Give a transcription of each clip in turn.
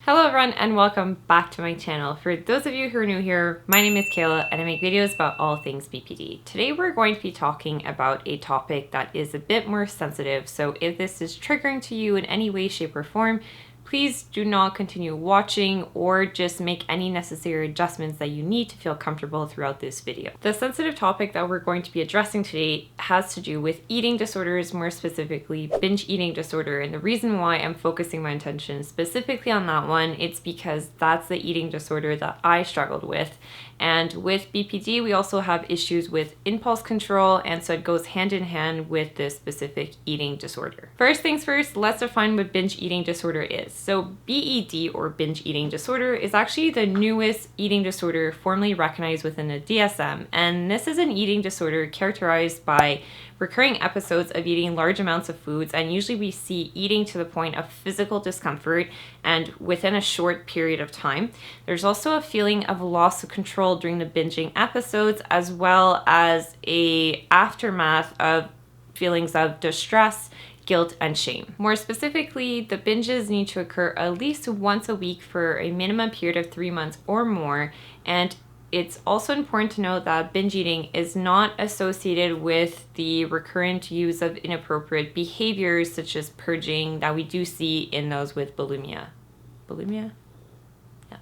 Hello everyone and welcome back to my channel. For those of you who are new here, my name is Kayla and I make videos about all things BPD. Today we're going to be talking about a topic that is a bit more sensitive, so if this is triggering to you in any way, shape, or form, please do not continue watching or just make any necessary adjustments that you need to feel comfortable throughout this video. The sensitive topic that we're going to be addressing today has to do with eating disorders, more specifically binge eating disorder. And the reason why I'm focusing my attention specifically on that one, it's because that's the eating disorder that I struggled with. And with BPD, we also have issues with impulse control, and so it goes hand in hand with this specific eating disorder. First things first, let's define what binge eating disorder is. So BED, or binge eating disorder, is actually the newest eating disorder formally recognized within the DSM, and this is an eating disorder characterized by recurring episodes of eating large amounts of foods, and usually we see eating to the point of physical discomfort and within a short period of time. There's also a feeling of loss of control during the binging episodes, as well as a aftermath of feelings of distress, guilt, and shame. More specifically, the binges need to occur at least once a week for a minimum period of 3 months or more, and it's also important to note that binge eating is not associated with the recurrent use of inappropriate behaviors such as purging that we do see in those with bulimia. Bulimia? Yeah.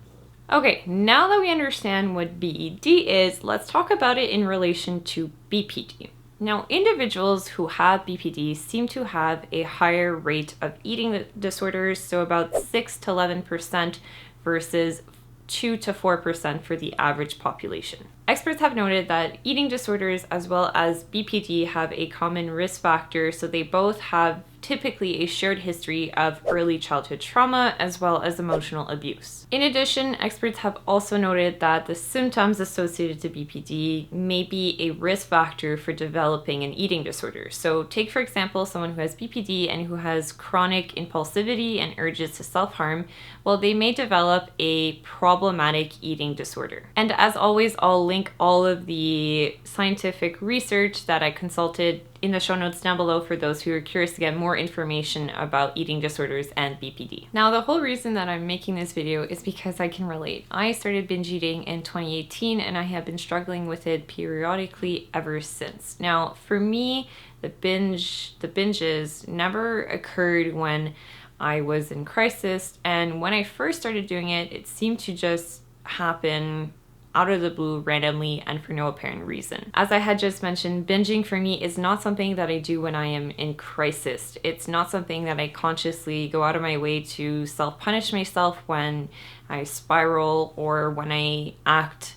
Okay, now that we understand what BED is, let's talk about it in relation to BPD. Now, individuals who have BPD seem to have a higher rate of eating disorders, so about 6 to 11% versus 2 to 4% for the average population. Experts have noted that eating disorders as well as BPD have a common risk factor, so they both have typically a shared history of early childhood trauma as well as emotional abuse. In addition, experts have also noted that the symptoms associated to BPD may be a risk factor for developing an eating disorder. So take, for example, someone who has BPD and who has chronic impulsivity and urges to self-harm. Well, they may develop a problematic eating disorder. And as always, I'll link all of the scientific research that I consulted in the show notes down below for those who are curious to get more information about eating disorders and BPD. Now, the whole reason that I'm making this video is because I can relate. I started binge eating in 2018 and I have been struggling with it periodically ever since. Now, for me, the binges never occurred when I was in crisis, and when I first started doing it, it seemed to just happen out of the blue randomly and for no apparent reason. As I had just mentioned, binging for me is not something that I do when I am in crisis. It's not something that I consciously go out of my way to self-punish myself when I spiral or when I act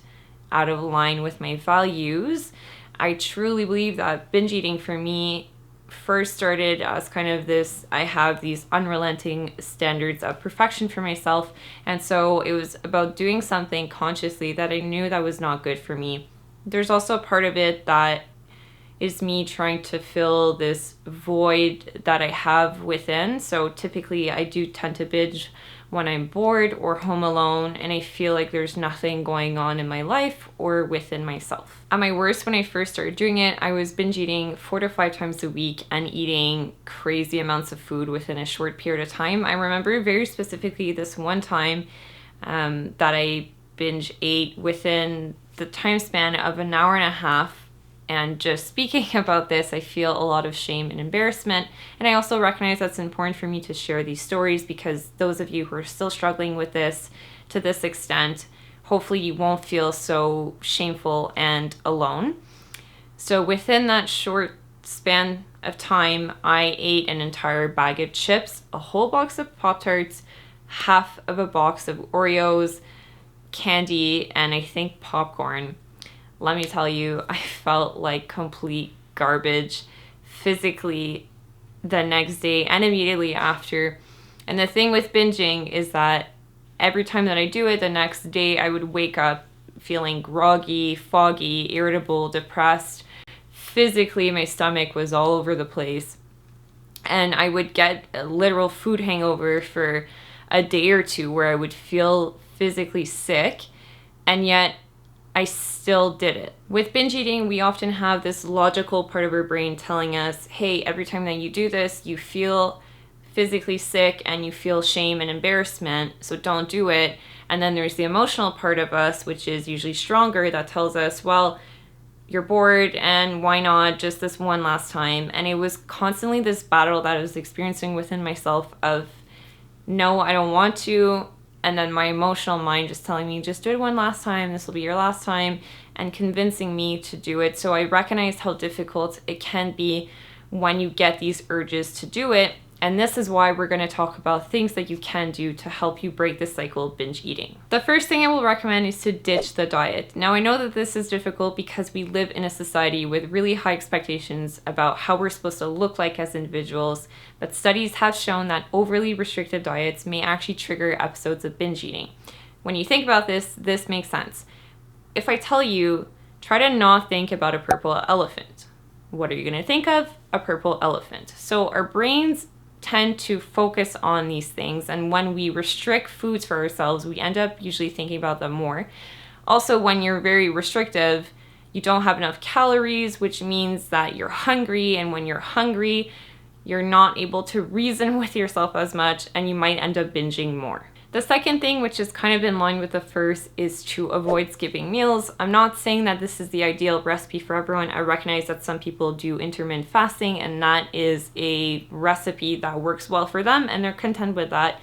out of line with my values. I truly believe that binge eating for me first started as kind of this, I have these unrelenting standards of perfection for myself, and so it was about doing something consciously that I knew that was not good for me. There's also a part of it that is me trying to fill this void that I have within. So typically I do tend to binge when I'm bored or home alone and I feel like there's nothing going on in my life or within myself. At my worst, when I first started doing it, I was binge eating 4 to 5 times a week and eating crazy amounts of food within a short period of time. I remember very specifically this one time that I binge ate within the time span of an hour and a half. And just speaking about this, I feel a lot of shame and embarrassment. And I also recognize that's important for me to share these stories because those of you who are still struggling with this to this extent, hopefully you won't feel so shameful and alone. So within that short span of time, I ate an entire bag of chips, a whole box of Pop-Tarts, half of a box of Oreos, candy, and I think popcorn. Let me tell you, I felt like complete garbage physically the next day and immediately after. And the thing with binging is that every time that I do it, the next day I would wake up feeling groggy, foggy, irritable, depressed. Physically, my stomach was all over the place. And I would get a literal food hangover for a day or two where I would feel physically sick. And yet I still did it. With binge eating, we often have this logical part of our brain telling us, hey, every time that you do this, you feel physically sick and you feel shame and embarrassment, so don't do it. And then there's the emotional part of us, which is usually stronger, that tells us, well, you're bored and why not just this one last time. And it was constantly this battle that I was experiencing within myself of, no, I don't want to. And then my emotional mind just telling me, just do it one last time, this will be your last time, and convincing me to do it. So I recognized how difficult it can be when you get these urges to do it. And this is why we're going to talk about things that you can do to help you break the cycle of binge eating. The first thing I will recommend is to ditch the diet. Now, I know that this is difficult because we live in a society with really high expectations about how we're supposed to look like as individuals, but studies have shown that overly restrictive diets may actually trigger episodes of binge eating. When you think about this, this makes sense. If I tell you, try to not think about a purple elephant, what are you going to think of? A purple elephant. So our brains tend to focus on these things, and when we restrict foods for ourselves, we end up usually thinking about them more. Also, when you're very restrictive, you don't have enough calories, which means that you're hungry, and when you're hungry, you're not able to reason with yourself as much, and you might end up binging more. The second thing, which is kind of in line with the first, is to avoid skipping meals. I'm not saying that this is the ideal recipe for everyone. I recognize that some people do intermittent fasting, and that is a recipe that works well for them, and they're content with that.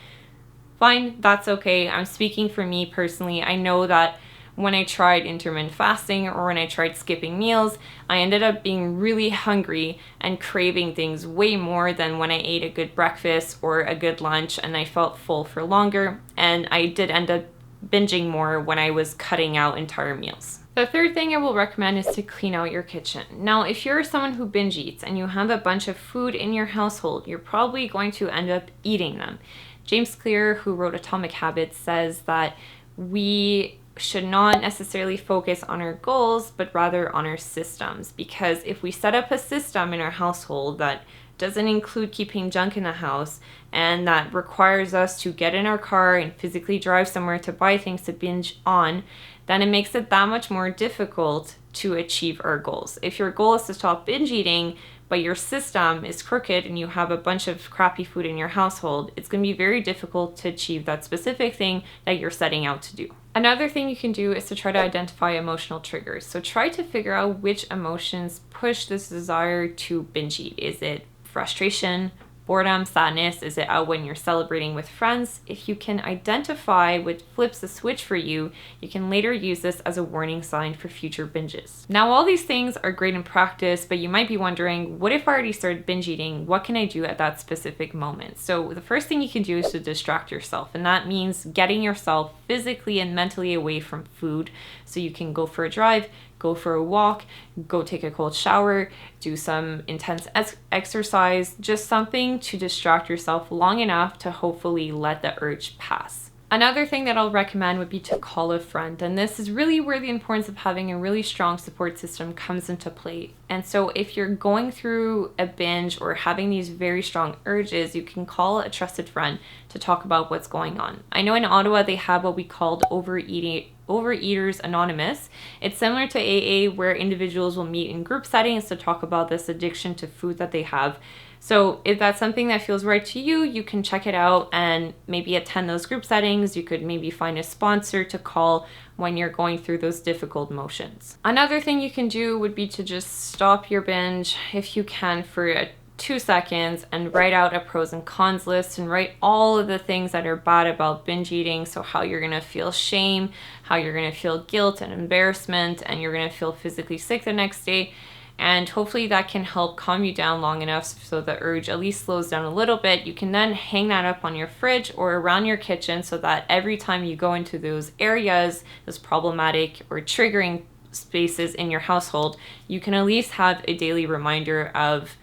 Fine, that's okay. I'm speaking for me personally. I know that when I tried intermittent fasting or when I tried skipping meals, I ended up being really hungry and craving things way more than when I ate a good breakfast or a good lunch and I felt full for longer. And I did end up binging more when I was cutting out entire meals. The third thing I will recommend is to clean out your kitchen. Now, if you're someone who binge eats and you have a bunch of food in your household, you're probably going to end up eating them. James Clear, who wrote Atomic Habits, says that we should not necessarily focus on our goals, but rather on our systems. Because if we set up a system in our household that doesn't include keeping junk in the house and that requires us to get in our car and physically drive somewhere to buy things to binge on, then it makes it that much more difficult to achieve our goals. If your goal is to stop binge eating, but your system is crooked and you have a bunch of crappy food in your household, it's going to be very difficult to achieve that specific thing that you're setting out to do. Another thing you can do is to try to identify emotional triggers. So try to figure out which emotions push this desire to binge eat. Is it frustration, boredom, sadness? Is it out when you're celebrating with friends? If you can identify what flips the switch for you, you can later use this as a warning sign for future binges. Now, all these things are great in practice, but you might be wondering, what if I already started binge eating? What can I do at that specific moment? So the first thing you can do is to distract yourself, and that means getting yourself physically and mentally away from food. So you can go for a drive, go for a walk, go take a cold shower, do some intense exercise, just something to distract yourself long enough to hopefully let the urge pass. Another thing that I'll recommend would be to call a friend, and this is really where the importance of having a really strong support system comes into play. And so if you're going through a binge or having these very strong urges, you can call a trusted friend to talk about what's going on. I know in Ottawa they have what we called Overeaters Anonymous. It's similar to AA, where individuals will meet in group settings to talk about this addiction to food that they have. So if that's something that feels right to you, you can check it out and maybe attend those group settings. You could maybe find a sponsor to call when you're going through those difficult motions. Another thing you can do would be to just stop your binge if you can for 2 seconds and write out a pros and cons list and write all of the things that are bad about binge eating. So how you're gonna feel shame, how you're gonna feel guilt and embarrassment, and you're gonna feel physically sick the next day. And hopefully that can help calm you down long enough so the urge at least slows down a little bit. You can then hang that up on your fridge or around your kitchen so that every time you go into those areas, those problematic or triggering spaces in your household, you can at least have a daily reminder of,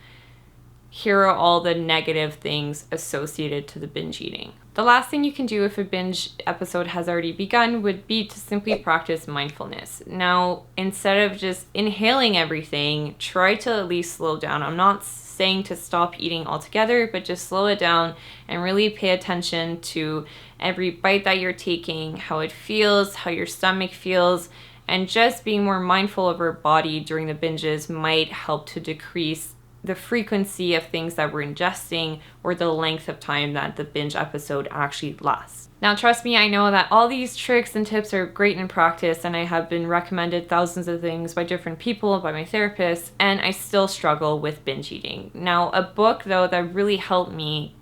here are all the negative things associated to the binge eating. The last thing you can do if a binge episode has already begun would be to simply practice mindfulness. Now, instead of just inhaling everything, try to at least slow down. I'm not saying to stop eating altogether, but just slow it down and really pay attention to every bite that you're taking, how it feels, how your stomach feels, and just being more mindful of our body during the binges might help to decrease the frequency of things that we're ingesting or the length of time that the binge episode actually lasts. Now, trust me, I know that all these tricks and tips are great in practice, and I have been recommended thousands of things by different people, by my therapist, and I still struggle with binge eating. Now, a book, though, that really helped me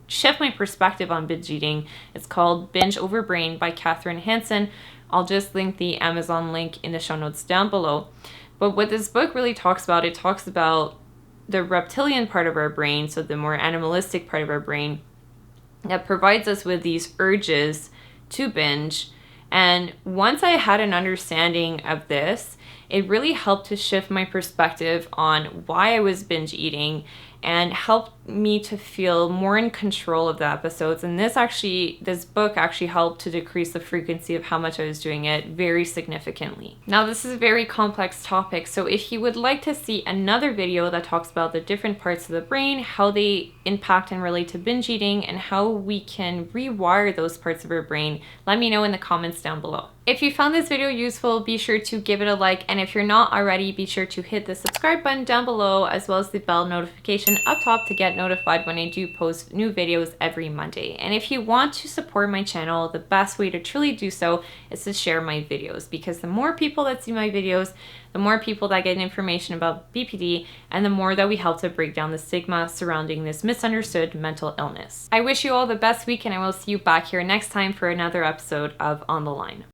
shift my perspective on binge eating, it's called Binge Over Brain by Katherine Hansen. I'll just link the Amazon link in the show notes down below. But what this book really talks about, it talks about the reptilian part of our brain, so the more animalistic part of our brain, that provides us with these urges to binge. And once I had an understanding of this, it really helped to shift my perspective on why I was binge eating and helped me to feel more in control of the episodes. And this book actually helped to decrease the frequency of how much I was doing it very significantly. Now, this is a very complex topic, so if you would like to see another video that talks about the different parts of the brain, how they impact and relate to binge eating, and how we can rewire those parts of our brain, let me know in the comments down below. If you found this video useful, be sure to give it a like, and if you're not already, be sure to hit the subscribe button down below, as well as the bell notification up top to get notified when I do post new videos every Monday. And if you want to support my channel, the best way to truly do so is to share my videos, because the more people that see my videos, the more people that get information about BPD, and the more that we help to break down the stigma surrounding this misunderstood mental illness. I wish you all the best week, and I will see you back here next time for another episode of On the Line.